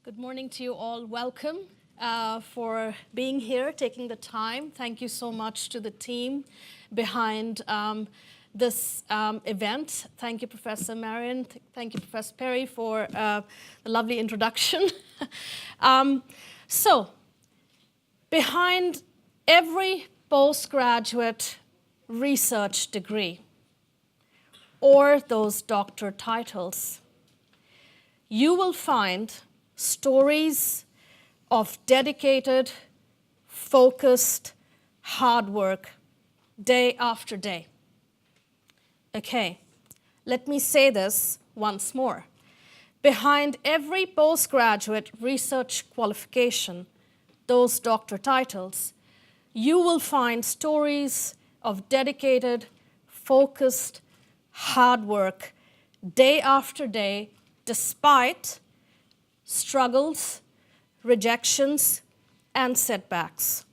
Good morning to you all. Welcome for being here, taking the time. Thank you so much to the team behind this event. Thank you, Professor Marion. Thank you, Professor Perry, for the lovely introduction. So, behind every postgraduate research degree or those doctor titles, you will find stories of dedicated, focused, hard work, day after day. Okay, let me say this once more. Behind every postgraduate research qualification, those doctor titles, you will find stories of dedicated, focused, hard work, day after day, despite struggles, rejections, and setbacks.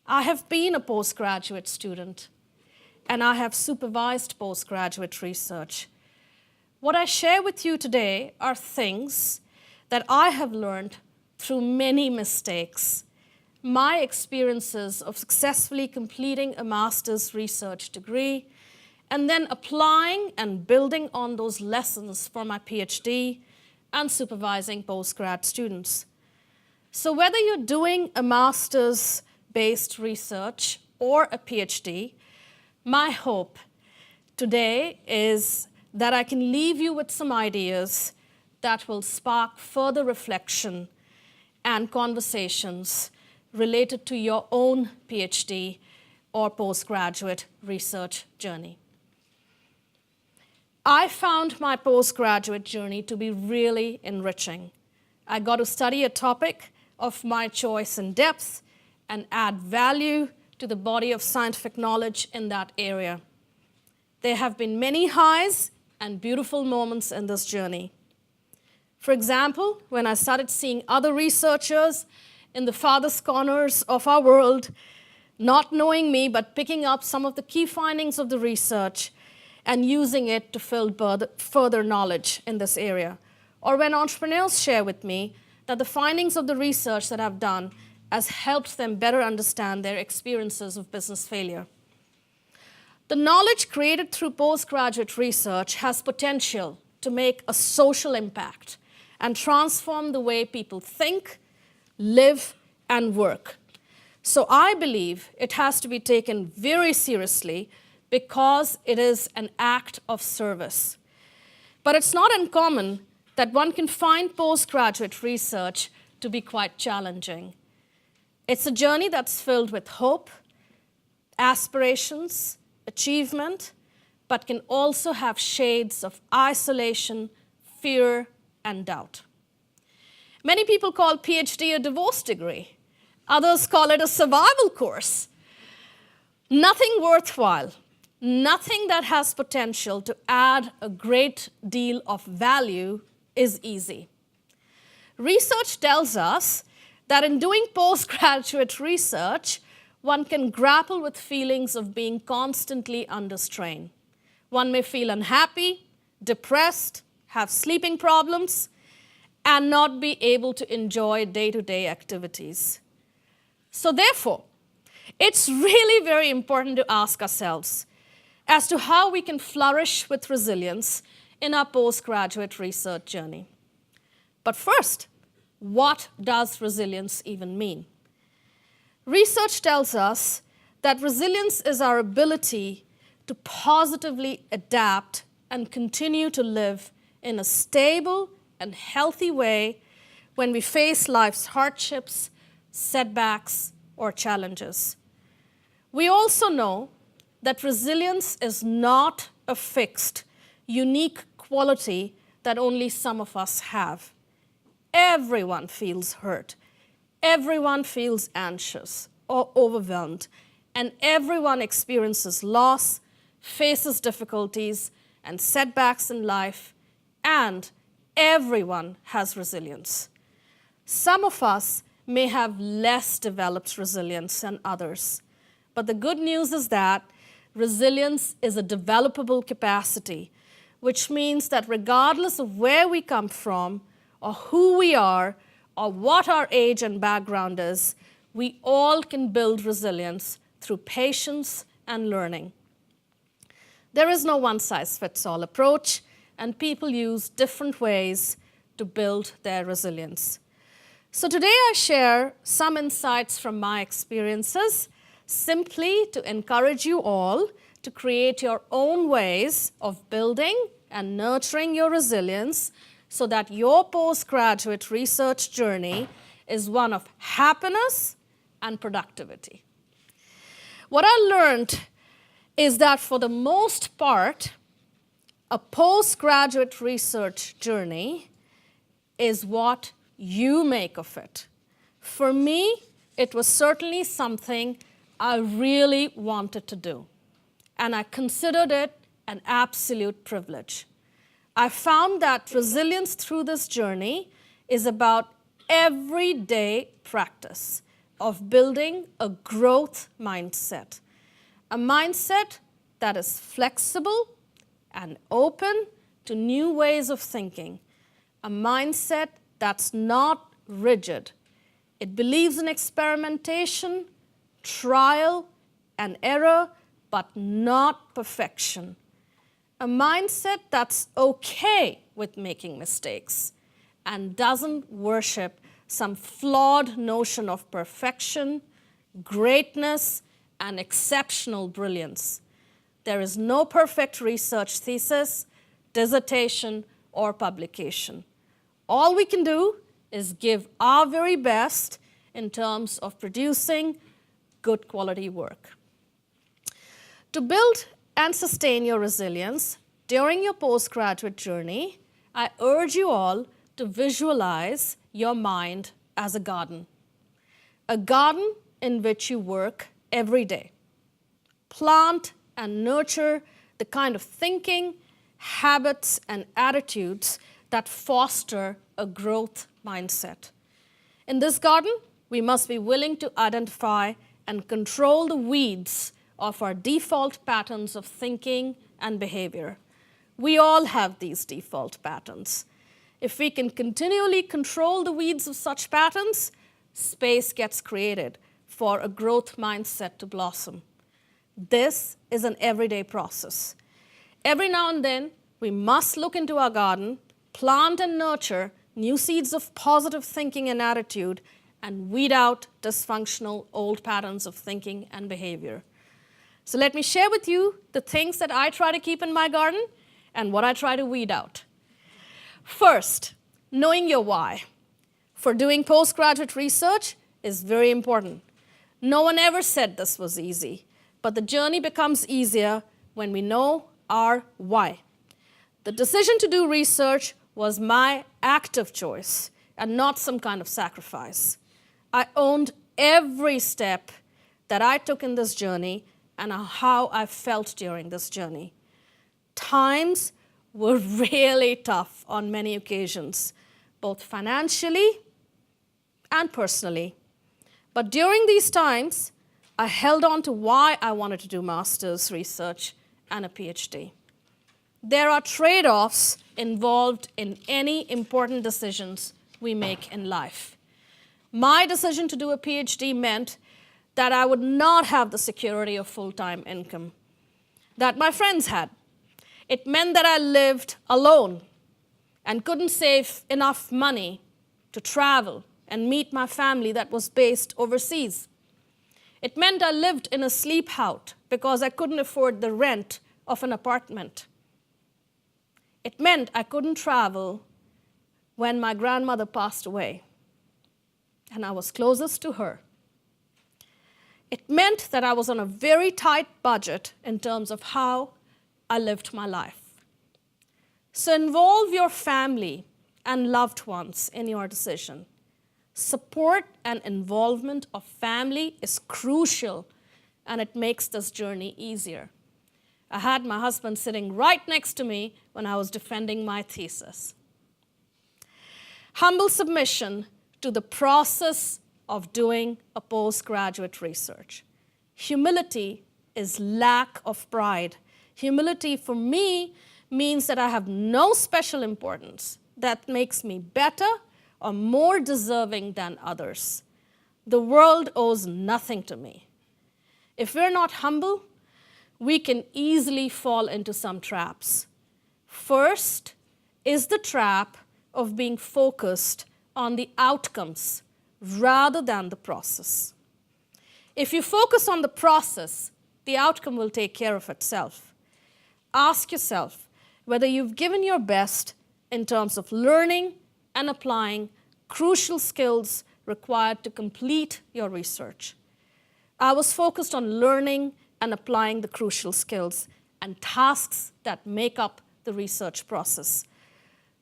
I have been a postgraduate student, and I have supervised postgraduate research. What I share with you today are things that I have learned through many mistakes, my experiences of successfully completing a master's research degree, and then applying and building on those lessons for my PhD and supervising postgrad students. So whether you're doing a master's-based research or a PhD, my hope today is that I can leave you with some ideas that will spark further reflection and conversations related to your own PhD or postgraduate research journey. I found my postgraduate journey to be really enriching. I got to study a topic of my choice in depth and add value to the body of scientific knowledge in that area. There have been many highs and beautiful moments in this journey. For example, when I started seeing other researchers in the farthest corners of our world, not knowing me, but picking up some of the key findings of the research and using it to build further knowledge in this area. Or when entrepreneurs share with me that the findings of the research that I've done has helped them better understand their experiences of business failure. The knowledge created through postgraduate research has potential to make a social impact and transform the way people think, live, and work. So I believe it has to be taken very seriously because it is an act of service. But it's not uncommon that one can find postgraduate research to be quite challenging. It's a journey that's filled with hope, aspirations, achievement, but can also have shades of isolation, fear, and doubt. Many people call PhD a divorce degree. Others call it a survival course. Nothing worthwhile, nothing that has potential to add a great deal of value is easy. Research tells us that in doing postgraduate research, one can grapple with feelings of being constantly under strain. One may feel unhappy, depressed, have sleeping problems, and not be able to enjoy day-to-day activities. So therefore, it's really very important to ask ourselves as to how we can flourish with resilience in our postgraduate research journey. But first, what does resilience even mean? Research tells us that resilience is our ability to positively adapt and continue to live in a stable and healthy way when we face life's hardships, setbacks, or challenges. We also know that resilience is not a fixed, unique quality that only some of us have. Everyone feels hurt. Everyone feels anxious or overwhelmed. And everyone experiences loss, faces difficulties and setbacks in life, and everyone has resilience. Some of us may have less developed resilience than others. But the good news is that resilience is a developable capacity, which means that regardless of where we come from or who we are, or what our age and background is, we all can build resilience through patience and learning. There is no one-size-fits-all approach, and people use different ways to build their resilience. So today I share some insights from my experiences, simply to encourage you all to create your own ways of building and nurturing your resilience so that your postgraduate research journey is one of happiness and productivity. What I learned is that for the most part, a postgraduate research journey is what you make of it. For me, it was certainly something I really wanted to do, and I considered it an absolute privilege. I found that resilience through this journey is about everyday practice of building a growth mindset, a mindset that is flexible and open to new ways of thinking, a mindset that's not rigid. It believes in experimentation, trial, and error, but not perfection. A mindset that's okay with making mistakes and doesn't worship some flawed notion of perfection, greatness, and exceptional brilliance. There is no perfect research thesis, dissertation, or publication. All we can do is give our very best in terms of producing good quality work. To build and sustain your resilience during your postgraduate journey, I urge you all to visualize your mind as a garden in which you work every day. Plant and nurture the kind of thinking, habits, and attitudes that foster a growth mindset. In this garden, we must be willing to identify and control the weeds of our default patterns of thinking and behavior. We all have these default patterns. If we can continually control the weeds of such patterns, space gets created for a growth mindset to blossom. This is an everyday process. Every now and then, we must look into our garden, plant and nurture new seeds of positive thinking and attitude, and weed out dysfunctional old patterns of thinking and behavior. So let me share with you the things that I try to keep in my garden and what I try to weed out. First, knowing your why for doing postgraduate research is very important. No one ever said this was easy, but the journey becomes easier when we know our why. The decision to do research was my active choice and not some kind of sacrifice. I owned every step that I took in this journey and how I felt during this journey. Times were really tough on many occasions, both financially and personally. But during these times, I held on to why I wanted to do master's research and a PhD. There are trade-offs involved in any important decisions we make in life. My decision to do a PhD meant that I would not have the security of full-time income that my friends had. It meant that I lived alone and couldn't save enough money to travel and meet my family that was based overseas. It meant I lived in a sleep house because I couldn't afford the rent of an apartment. It meant I couldn't travel when my grandmother passed away, and I was closest to her. It meant that I was on a very tight budget in terms of how I lived my life. So involve your family and loved ones in your decision. Support and involvement of family is crucial, and it makes this journey easier. I had my husband sitting right next to me when I was defending my thesis. Humble submission to the process of doing a postgraduate research. Humility is lack of pride. Humility for me means that I have no special importance, that makes me better or more deserving than others. The world owes nothing to me. If we're not humble, we can easily fall into some traps. First is the trap of being focused on the outcomes rather than the process. If you focus on the process, the outcome will take care of itself. Ask yourself whether you've given your best in terms of learning and applying crucial skills required to complete your research. I was focused on learning and applying the crucial skills and tasks that make up the research process.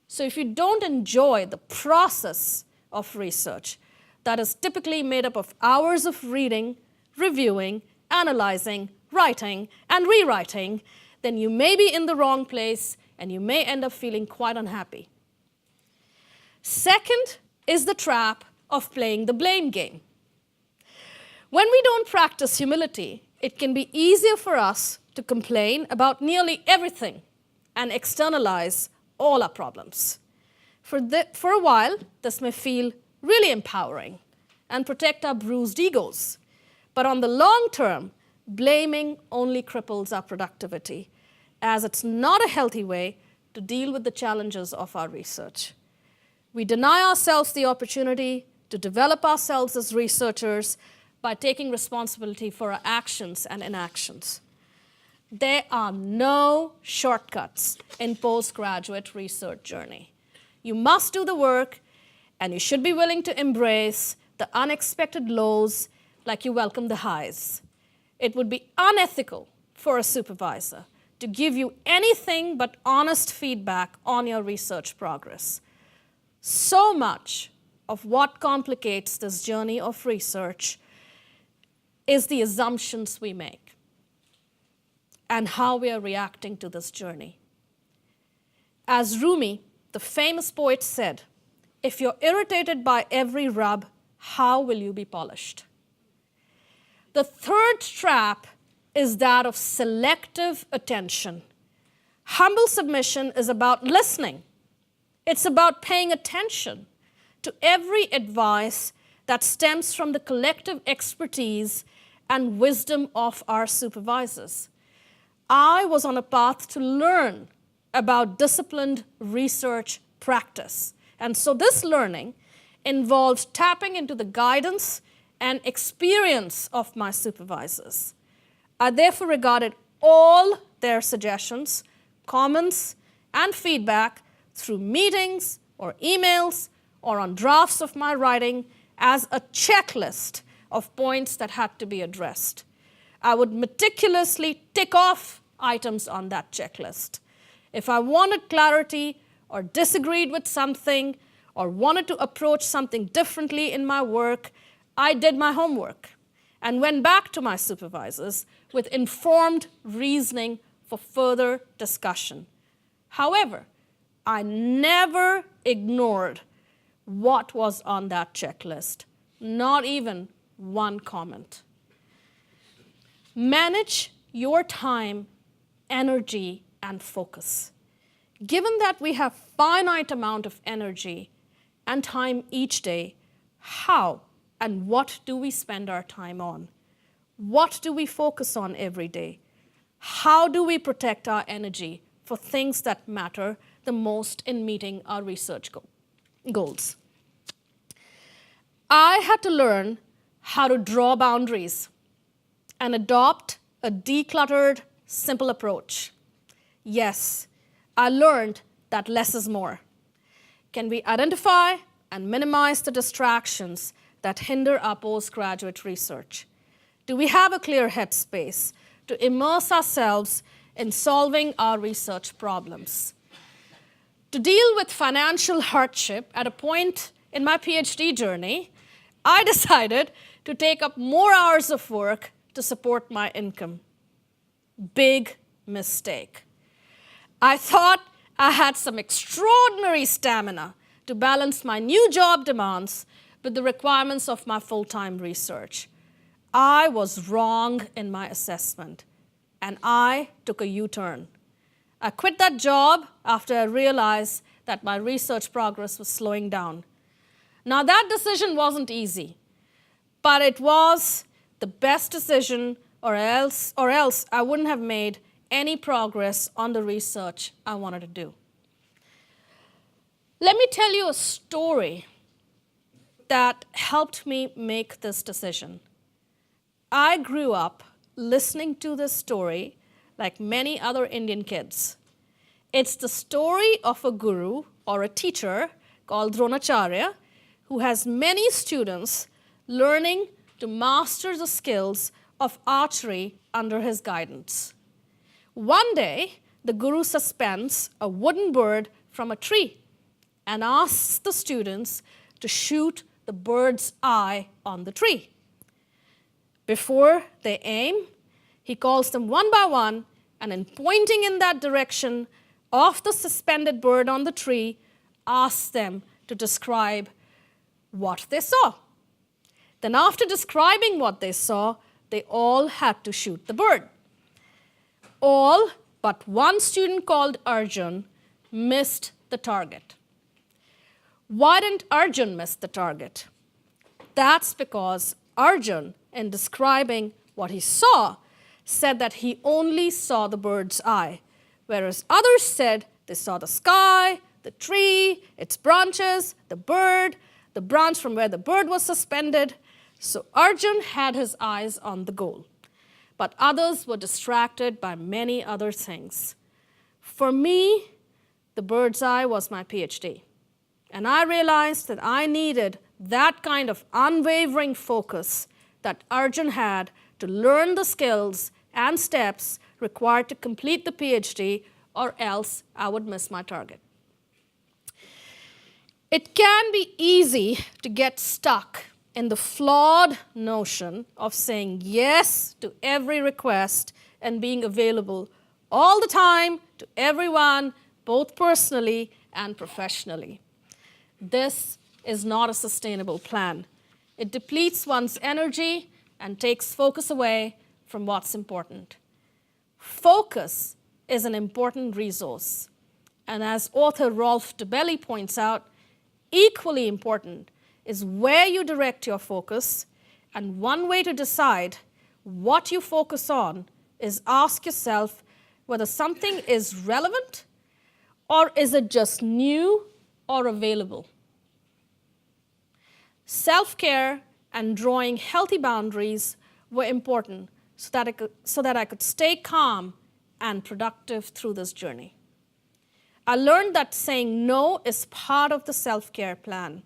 So if you don't enjoy the process of research that is typically made up of hours of reading, reviewing, analyzing, writing, and rewriting, then you may be in the wrong place and you may end up feeling quite unhappy. Second is the trap of playing the blame game. When we don't practice humility, it can be easier for us to complain about nearly everything and externalize all our problems. For a while, this may feel really empowering and protect our bruised egos. But on the long term, blaming only cripples our productivity, as it's not a healthy way to deal with the challenges of our research. We deny ourselves the opportunity to develop ourselves as researchers by taking responsibility for our actions and inactions. There are no shortcuts in postgraduate research journey. You must do the work, and you should be willing to embrace the unexpected lows like you welcome the highs. It would be unethical for a supervisor to give you anything but honest feedback on your research progress. So much of what complicates this journey of research is the assumptions we make and how we are reacting to this journey. As Rumi, the famous poet, said, "If you're irritated by every rub, how will you be polished?" The third trap is that of selective attention. Humble submission is about listening. It's about paying attention to every advice that stems from the collective expertise and wisdom of our supervisors. I was on a path to learn about disciplined research practice. And so this learning involved tapping into the guidance and experience of my supervisors. I therefore regarded all their suggestions, comments, and feedback through meetings or emails or on drafts of my writing as a checklist of points that had to be addressed. I would meticulously tick off items on that checklist. If I wanted clarity or disagreed with something or wanted to approach something differently in my work, I did my homework and went back to my supervisors with informed reasoning for further discussion. However, I never ignored what was on that checklist, not even one comment. Manage your time, energy, and focus. Given that we have finite amount of energy and time each day, how and what do we spend our time on? What do we focus on every day? How do we protect our energy for things that matter the most in meeting our research goals? I had to learn how to draw boundaries and adopt a decluttered, simple approach. Yes, I learned that less is more. Can we identify and minimize the distractions that hinder our postgraduate research? Do we have a clear headspace to immerse ourselves in solving our research problems? To deal with financial hardship at a point in my PhD journey, I decided to take up more hours of work to support my income. Big mistake. I thought I had some extraordinary stamina to balance my new job demands with the requirements of my full-time research. I was wrong in my assessment, and I took a U-turn. I quit that job after I realized that my research progress was slowing down. Now, that decision wasn't easy, but it was the best decision, or else I wouldn't have made any progress on the research I wanted to do. Let me tell you a story that helped me make this decision. I grew up listening to this story like many other Indian kids. It's the story of a guru or a teacher called Dronacharya who has many students learning to master the skills of archery under his guidance. One day, the guru suspends a wooden bird from a tree and asks the students to shoot the bird's eye on the tree. Before they aim, he calls them one by one, and in pointing in that direction of the suspended bird on the tree, asks them to describe what they saw. Then after describing what they saw, they all had to shoot the bird. All but one student called Arjun missed the target. Why didn't Arjun miss the target? That's because Arjun, in describing what he saw, said that he only saw the bird's eye, whereas others said they saw the sky, the tree, its branches, the bird, the branch from where the bird was suspended. So Arjun had his eyes on the goal, but others were distracted by many other things. For me, the bird's eye was my PhD. And I realized that I needed that kind of unwavering focus that Arjun had to learn the skills and steps required to complete the PhD, or else I would miss my target. It can be easy to get stuck in the flawed notion of saying yes to every request and being available all the time to everyone, both personally and professionally. This is not a sustainable plan. It depletes one's energy and takes focus away from what's important. Focus is an important resource. And as author Rolf Dobelli points out, equally important is where you direct your focus. And one way to decide what you focus on is ask yourself whether something is relevant or is it just new or available. Self-care and drawing healthy boundaries were important so that I could stay calm and productive through this journey. I learned that saying no is part of the self-care plan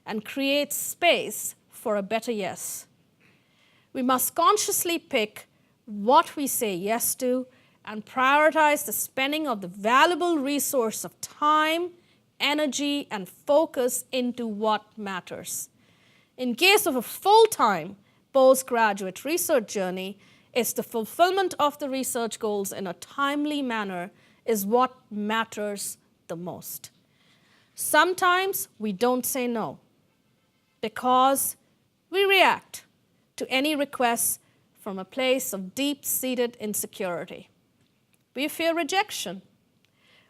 and creates space for a better yes. We must consciously pick what we say yes to and prioritize the spending of the valuable resource of time, energy, and focus into what matters. In case of a full-time postgraduate research journey, it's the fulfillment of the research goals in a timely manner is what matters the most. Sometimes we don't say no because we react to any requests from a place of deep-seated insecurity. We fear rejection.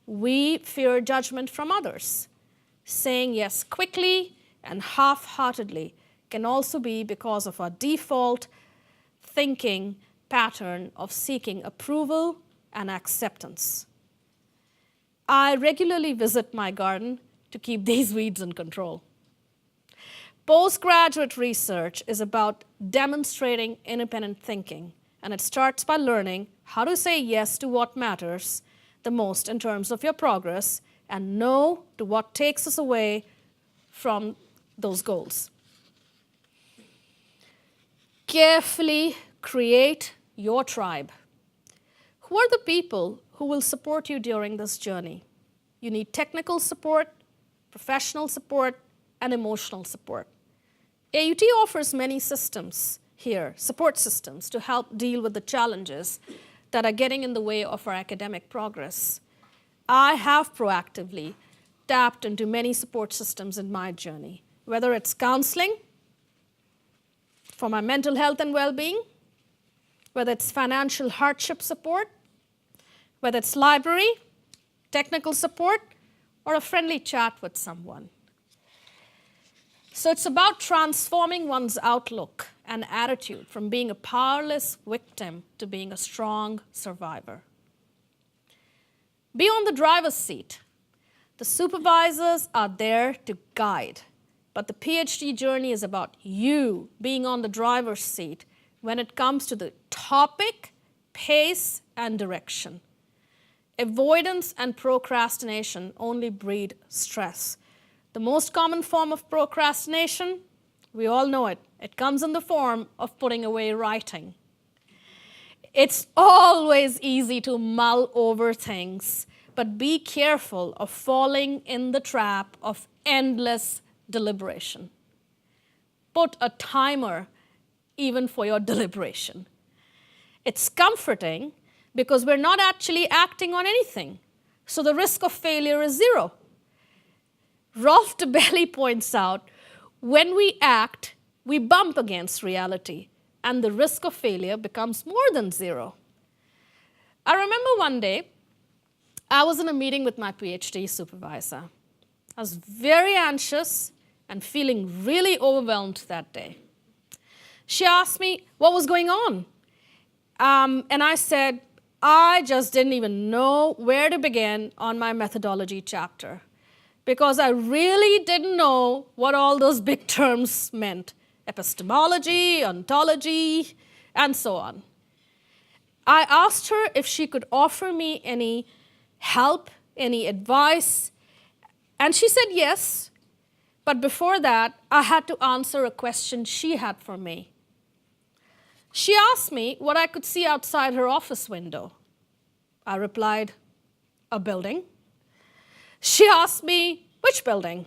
We fear judgment from others. Saying yes quickly and half-heartedly can also be because of our default thinking pattern of seeking approval and acceptance. I regularly visit my garden to keep these weeds in control. Postgraduate research is about demonstrating independent thinking, and it starts by learning how to say yes to what matters the most in terms of your progress and no to what takes us away from those goals. Carefully create your tribe. Who are the people who will support you during this journey? You need technical support, professional support, and emotional support. AUT offers many systems here, support systems, to help deal with the challenges that are getting in the way of our academic progress. I have proactively tapped into many support systems in my journey, whether it's counseling for my mental health and well-being, whether it's financial hardship support, whether it's library, technical support, or a friendly chat with someone. So it's about transforming one's outlook and attitude from being a powerless victim to being a strong survivor. Be on the driver's seat. The supervisors are there to guide, but the PhD journey is about you being on the driver's seat when it comes to the topic, pace, and direction. Avoidance and procrastination only breed stress. The most common form of procrastination, we all know it. It comes in the form of putting away writing. It's always easy to mull over things, but be careful of falling in the trap of endless deliberation. Put a timer even for your deliberation. It's comforting because we're not actually acting on anything, so the risk of failure is zero. Rolf DeBelli points out, when we act, we bump against reality, and the risk of failure becomes more than zero. I remember one day, I was in a meeting with my PhD supervisor. I was very anxious and feeling really overwhelmed that day. She asked me what was going on. And I said, I just didn't even know where to begin on my methodology chapter, because I really didn't know what all those big terms meant: epistemology, ontology, and so on. I asked her if she could offer me any help, any advice, and she said yes. But before that, I had to answer a question she had for me. She asked me what I could see outside her office window. I replied, a building. She asked me, which building?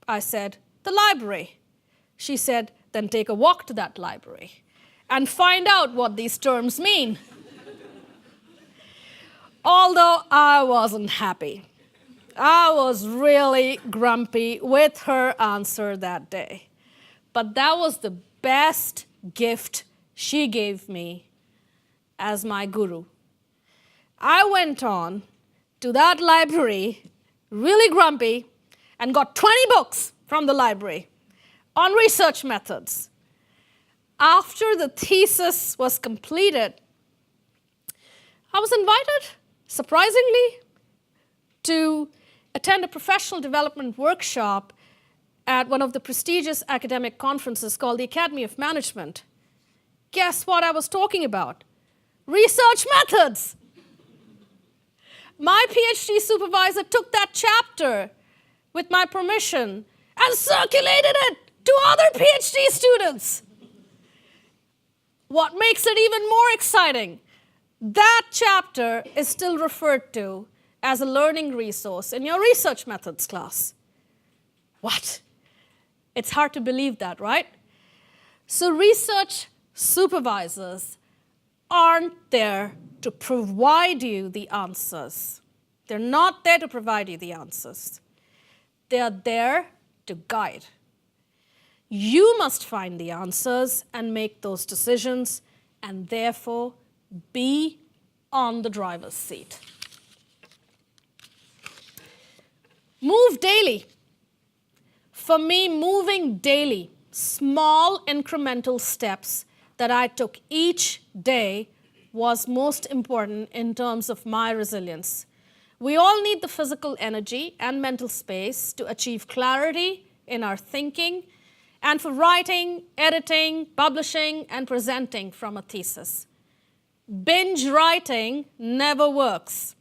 I said, the library. She said, then take a walk to that library and find out what these terms mean. Although I wasn't happy. I was really grumpy with her answer that day. But that was the best gift she gave me as my guru. I went on to that library really grumpy and got 20 books from the library on research methods. After the thesis was completed, I was invited, surprisingly, to attend a professional development workshop at one of the prestigious academic conferences called the Academy of Management. Guess what I was talking about? Research methods. My PhD supervisor took that chapter with my permission and circulated it to other PhD students. What makes it even more exciting, that chapter is still referred to as a learning resource in your research methods class. What? It's hard to believe that, right? So research supervisors aren't there to provide you the answers. They're not there to provide you the answers. They are there to guide. You must find the answers and make those decisions, and therefore be on the driver's seat. Move daily. For me, moving daily, small incremental steps that I took each day was most important in terms of my resilience. We all need the physical energy and mental space to achieve clarity in our thinking and for writing, editing, publishing, and presenting from a thesis. Binge writing never works.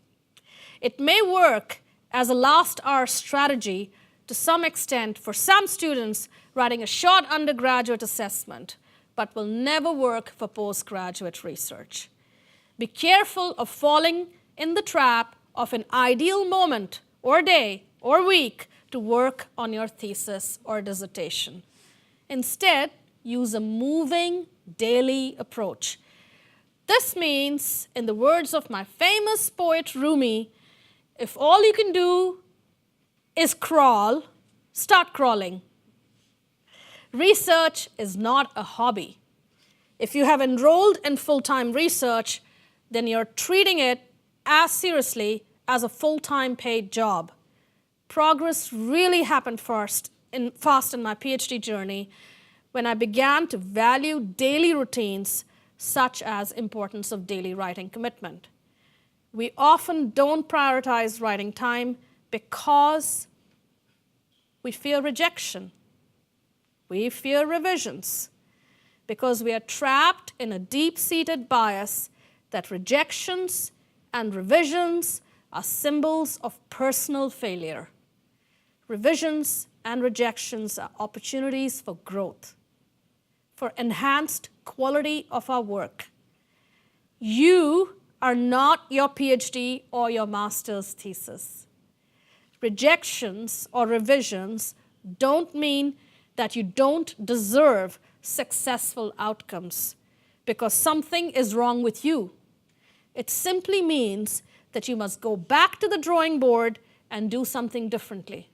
It may work as a last-hour strategy to some extent for some students writing a short undergraduate assessment, but will never work for postgraduate research. Be careful of falling in the trap of an ideal moment or day or week to work on your thesis or dissertation. Instead, use a moving daily approach. This means, in the words of my famous poet Rumi, if all you can do is crawl, start crawling. Research is not a hobby. If you have enrolled in full-time research, then you're treating it as seriously as a full-time paid job. progress really happened fast in my PhD journey when I began to value daily routines such as importance of daily writing commitment. We often don't prioritize writing time because we fear rejection. We fear revisions because we are trapped in a deep-seated bias that rejections and revisions are symbols of personal failure. Revisions and rejections are opportunities for growth, for enhanced quality of our work. You are not your PhD or your master's thesis. Rejections or revisions don't mean that you don't deserve successful outcomes because something is wrong with you. It simply means that you must go back to the drawing board and do something differently.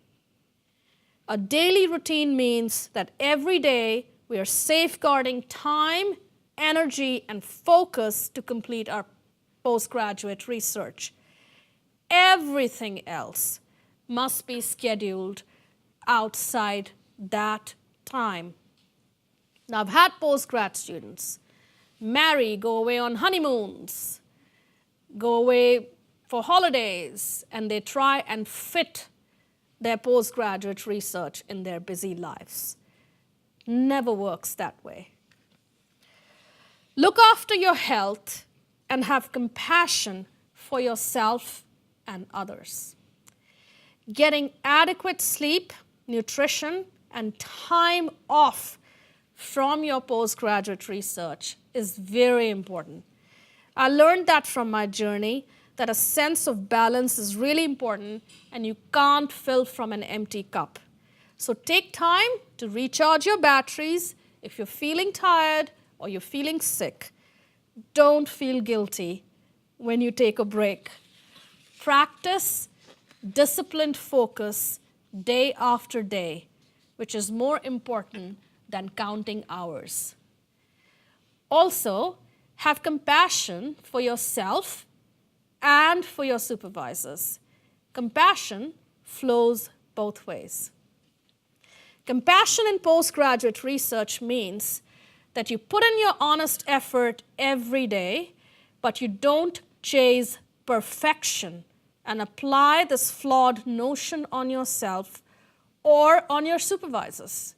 A daily routine means that every day we are safeguarding time, energy, and focus to complete our postgraduate research. Everything else must be scheduled outside that time. Now, I've had postgrad students marry, go away on honeymoons, go away for holidays, and they try and fit their postgraduate research in their busy lives. Never works that way. Look after your health and have compassion for yourself and others. Getting adequate sleep, nutrition, and time off from your postgraduate research is very important. I learned that from my journey, that a sense of balance is really important and you can't fill from an empty cup. So take time to recharge your batteries. If you're feeling tired or you're feeling sick, don't feel guilty when you take a break. Practice disciplined focus day after day, which is more important than counting hours. Also, have compassion for yourself and for your supervisors. Compassion flows both ways. Compassion in postgraduate research means that you put in your honest effort every day, but you don't chase perfection and apply this flawed notion on yourself or on your supervisors.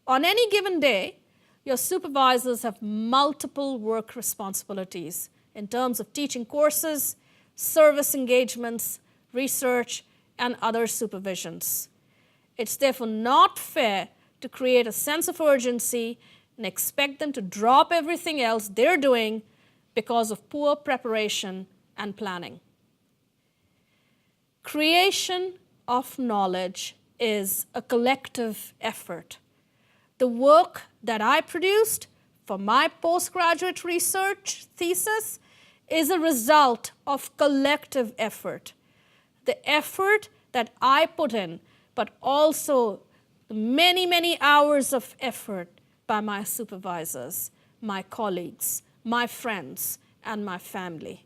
On any given day, your supervisors have multiple work responsibilities in terms of teaching courses, service engagements, research, and other supervisions. It's therefore not fair to create a sense of urgency and expect them to drop everything else they're doing because of poor preparation and planning. Creation of knowledge is a collective effort. The work that I produced for my postgraduate research thesis is a result of collective effort. The effort that I put in, but also the many, many hours of effort by my supervisors, my colleagues, my friends, and my family.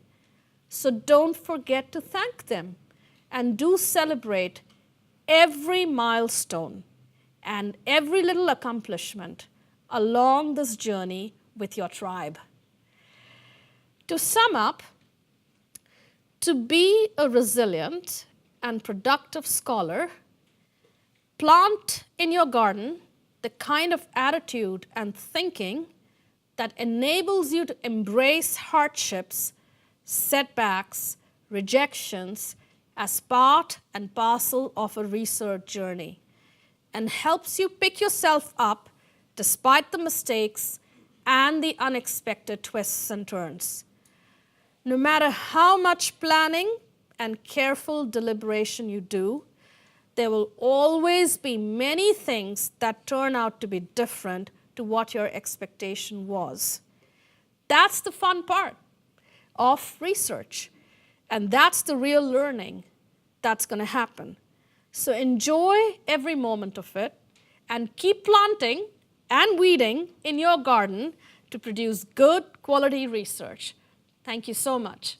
So don't forget to thank them and do celebrate every milestone and every little accomplishment along this journey with your tribe. To sum up, to be a resilient and productive scholar, plant in your garden the kind of attitude and thinking that enables you to embrace hardships, setbacks, rejections as part and parcel of a research journey, and helps you pick yourself up despite the mistakes and the unexpected twists and turns. No matter how much planning and careful deliberation you do, there will always be many things that turn out to be different to what your expectation was. That's the fun part of research, and that's the real learning that's going to happen. So enjoy every moment of it and keep planting and weeding in your garden to produce good quality research. Thank you so much.